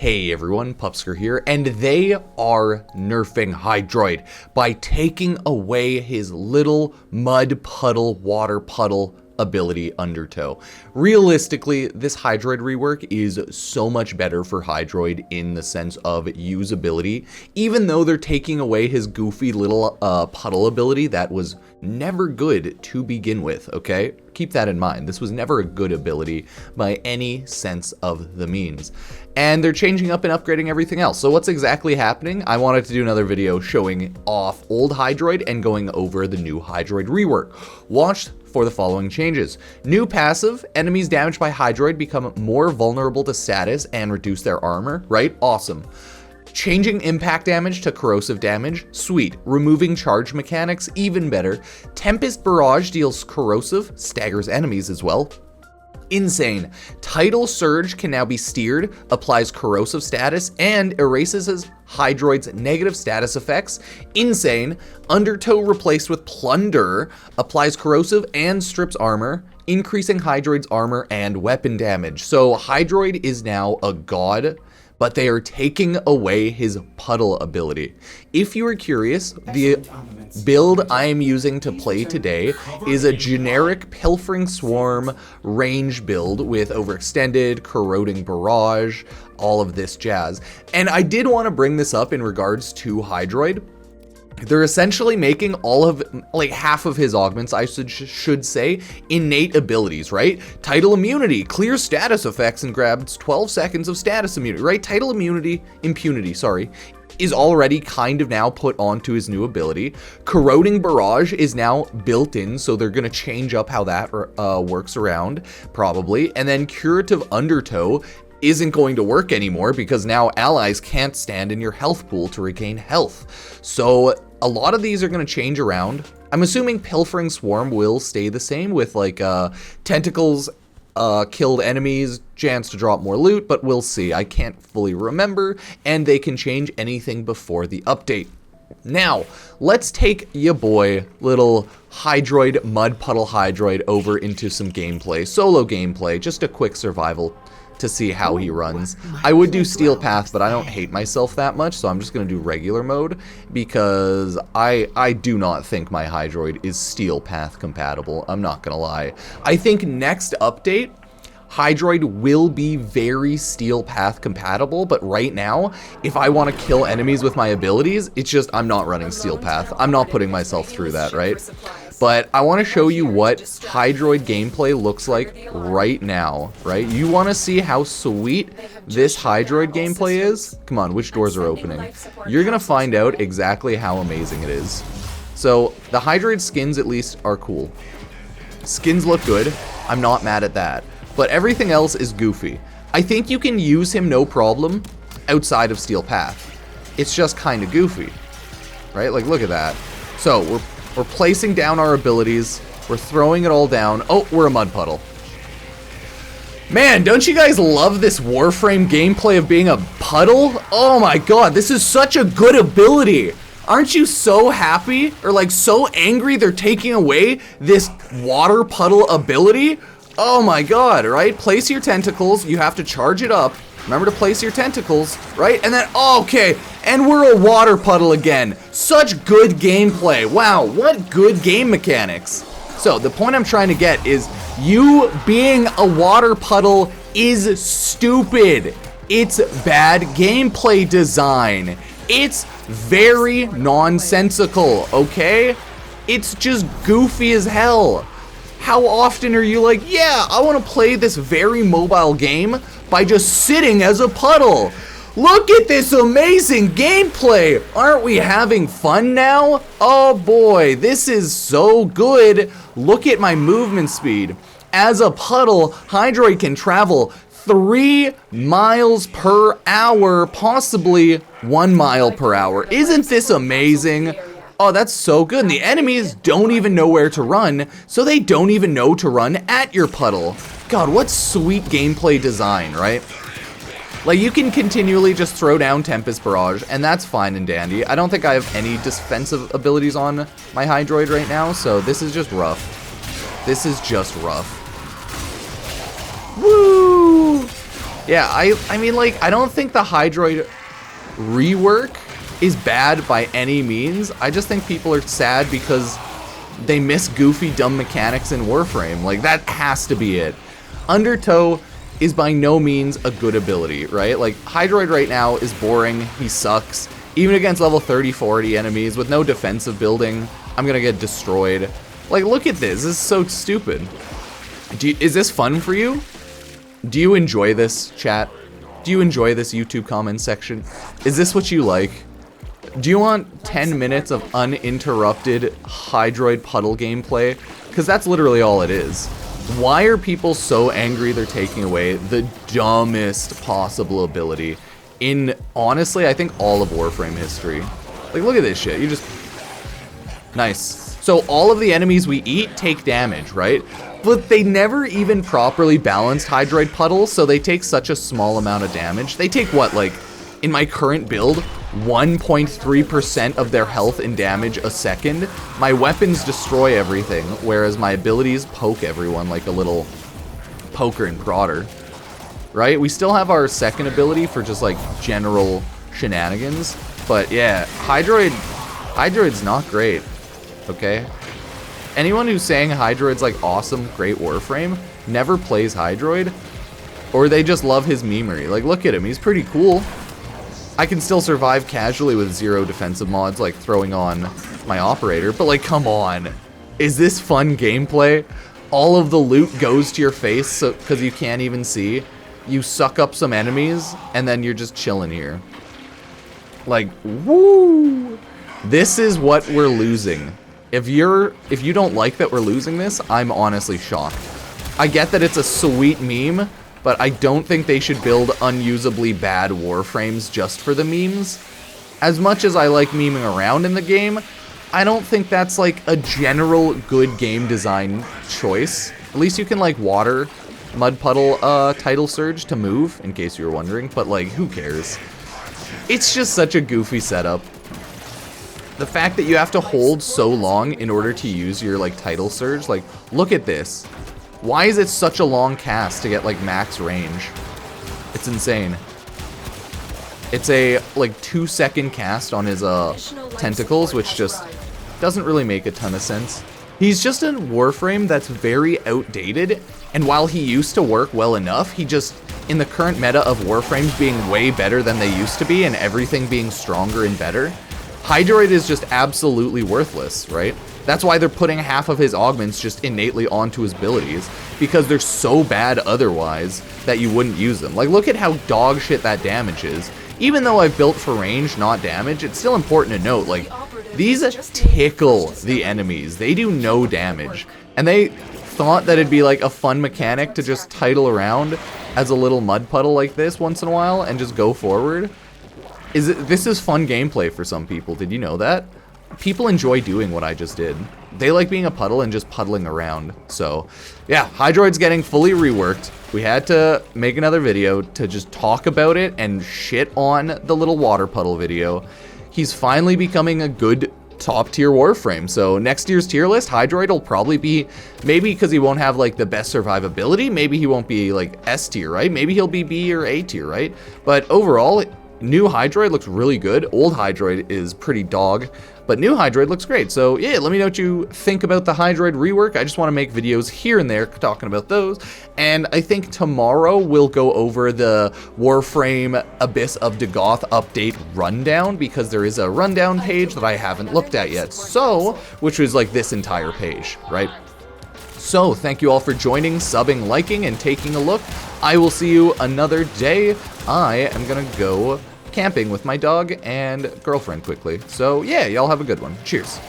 Hey everyone, Pupsker here, and they are nerfing Hydroid by taking away his little mud puddle, water puddle ability, Undertow. Realistically, this Hydroid rework is so much better for Hydroid in the sense of usability, even though they're taking away his goofy little puddle ability that was never good to begin with, okay? Keep that in mind. This was never a good ability by any sense of the means. And they're changing up and upgrading everything else. So what's exactly happening? I wanted to do another video showing off old Hydroid and going over the new Hydroid rework. Watch for the following changes. New passive, enemies damaged by Hydroid become more vulnerable to status and reduce their armor, right? Awesome. Changing impact damage to corrosive damage, sweet. Removing charge mechanics, even better. Tempest Barrage deals corrosive, staggers enemies as well. Insane. Tidal Surge can now be steered, applies corrosive status, and erases his Hydroid's negative status effects. Insane. Undertow replaced with Plunder, applies corrosive and strips armor, increasing Hydroid's armor and weapon damage. So Hydroid is now a god, but they are taking away his puddle ability. If you are curious, the build I am using to play today is a generic Pilfering Swarm range build with overextended, corroding barrage, all of this jazz. And I did want to bring this up in regards to Hydroid. They're essentially making all of, like half of his augments, I should say, innate abilities, right? Tidal immunity, clears status effects and grabs 12 seconds of status immunity, right? Tidal impunity, sorry, is already kind of now put onto his new ability. Corroding barrage is now built in, so they're gonna change up how that works around, probably. And then curative Undertow isn't going to work anymore because now allies can't stand in your health pool to regain health. So a lot of these are going to change around. I'm assuming Pilfering Swarm will stay the same with like tentacles, killed enemies, chance to drop more loot, but we'll see. I can't fully remember, and they can change anything before the update. Now, let's take ya boy, little Hydroid, Mud Puddle Hydroid, over into some gameplay, solo gameplay, just a quick survival to see how he runs. I would do Steel Path, but I don't hate myself that much, so I'm just going to do regular mode because I do not think my Hydroid is Steel Path compatible. I'm not going to lie. I think next update, Hydroid will be very Steel Path compatible, but right now, if I want to kill enemies with my abilities, it's just I'm not running Steel Path. I'm not putting myself through that, right? But I want to show you what Hydroid gameplay looks like right now, right? You want to see how sweet this Hydroid gameplay is? Come on, which doors are opening? You're going to find out exactly how amazing it is. So, the Hydroid skins at least are cool. Skins look good. I'm not mad at that. But everything else is goofy. I think you can use him no problem outside of Steel Path. It's just kind of goofy, right? Like, look at that. So, we're placing down our abilities. We're throwing it all down. Oh, we're a mud puddle. Man, don't you guys love this Warframe gameplay of being a puddle? Oh my god, this is such a good ability. Aren't you so happy or like so angry they're taking away this water puddle ability? Oh my god, right? Place your tentacles. You have to charge it up. Remember to place your tentacles, right? And then, oh, okay, and we're a water puddle again. Such good gameplay. Wow, what good game mechanics. So, the point I'm trying to get is you being a water puddle is stupid. It's bad gameplay design. It's very nonsensical, okay? It's just goofy as hell. How often are you like, yeah, I want to play this very mobile game by just sitting as a puddle? Look at this amazing gameplay. Aren't we having fun now? Oh boy, this is so good. Look at my movement speed. As a puddle, Hydroid can travel 3 miles per hour, possibly 1 mile per hour. Isn't this amazing? Oh, that's so good. And the enemies don't even know where to run, so they don't even know to run at your puddle. God, what sweet gameplay design, right? Like, you can continually just throw down Tempest Barrage, and that's fine and dandy. I don't think I have any defensive abilities on my Hydroid right now, so this is just rough. This is just rough. Woo! Yeah, I mean, like, I don't think the Hydroid rework is bad by any means. I just think people are sad because they miss goofy, dumb mechanics in Warframe. Like, that has to be it. Undertow is by no means a good ability, right? Like, Hydroid right now is boring. He sucks. Even against level 30, 40 enemies with no defensive building, I'm gonna get destroyed. Like, look at this. This is so stupid. Is this fun for you? Do you enjoy this, chat? Do you enjoy this YouTube comment section? Is this what you like? Do you want 10 minutes of uninterrupted Hydroid Puddle gameplay? Because that's literally all it is. Why are people so angry they're taking away the dumbest possible ability in, honestly, I think all of Warframe history? Like, look at this shit. You just... Nice. So all of the enemies we eat take damage, right? But they never even properly balanced Hydroid Puddle, so they take such a small amount of damage. They take, what, like, in my current build, 1.3% of their health and damage a second. My weapons destroy everything, whereas my abilities poke everyone like a little poker and prodder. Right? We still have our second ability for just, like, general shenanigans. But, yeah, Hydroid's not great. Okay? Anyone who's saying Hydroid's like awesome, great Warframe, never plays Hydroid, or they just love his memery. Like, look at him, he's pretty cool. I can still survive casually with 0 defensive mods, like throwing on my operator, but like, come on. Is this fun gameplay? All of the loot goes to your face so, because you can't even see. You suck up some enemies, and then you're just chilling here. Like, woo! This is what we're losing. If you don't like that we're losing this, I'm honestly shocked. I get that it's a sweet meme, but I don't think they should build unusably bad Warframes just for the memes. As much as I like memeing around in the game, I don't think that's like a general good game design choice. At least you can like water Mud Puddle Tidal Surge to move, in case you were wondering, but like, who cares? It's just such a goofy setup. The fact that you have to hold so long in order to use your, like, Tidal Surge, like, look at this. Why is it such a long cast to get, like, max range? It's insane. It's a, like, 2-second cast on his, tentacles, which just doesn't really make a ton of sense. He's just a Warframe that's very outdated, and while he used to work well enough, he just, in the current meta of Warframes being way better than they used to be, and everything being stronger and better, Hydroid is just absolutely worthless, right? That's why they're putting half of his augments just innately onto his abilities, because they're so bad otherwise that you wouldn't use them. Like, look at how dog shit that damage is. Even though I've built for range, not damage, it's still important to note, like, these tickle the enemies. They do no damage. And they thought that it'd be like a fun mechanic to just tidal around as a little mud puddle like this once in a while and just go forward. This is fun gameplay for some people. Did you know that? People enjoy doing what I just did. They like being a puddle and just puddling around. So, yeah, Hydroid's getting fully reworked. We had to make another video to just talk about it and shit on the little water puddle video. He's finally becoming a good top-tier Warframe. So next year's tier list, Hydroid will probably be, maybe because he won't have like the best survivability, maybe he won't be like S tier, right? Maybe he'll be B or A tier, right? But overall, new Hydroid looks really good. Old Hydroid is pretty dog, but new Hydroid looks great. So yeah, let me know what you think about the Hydroid rework. I just want to make videos here and there talking about those. And I think tomorrow we'll go over the Warframe Abyss of Dagoth update rundown, because there is a rundown page that I haven't looked at yet. So, which was like this entire page, right? So thank you all for joining, subbing, liking, and taking a look. I will see you another day. I am gonna go camping with my dog and girlfriend quickly. So yeah, y'all have a good one. Cheers.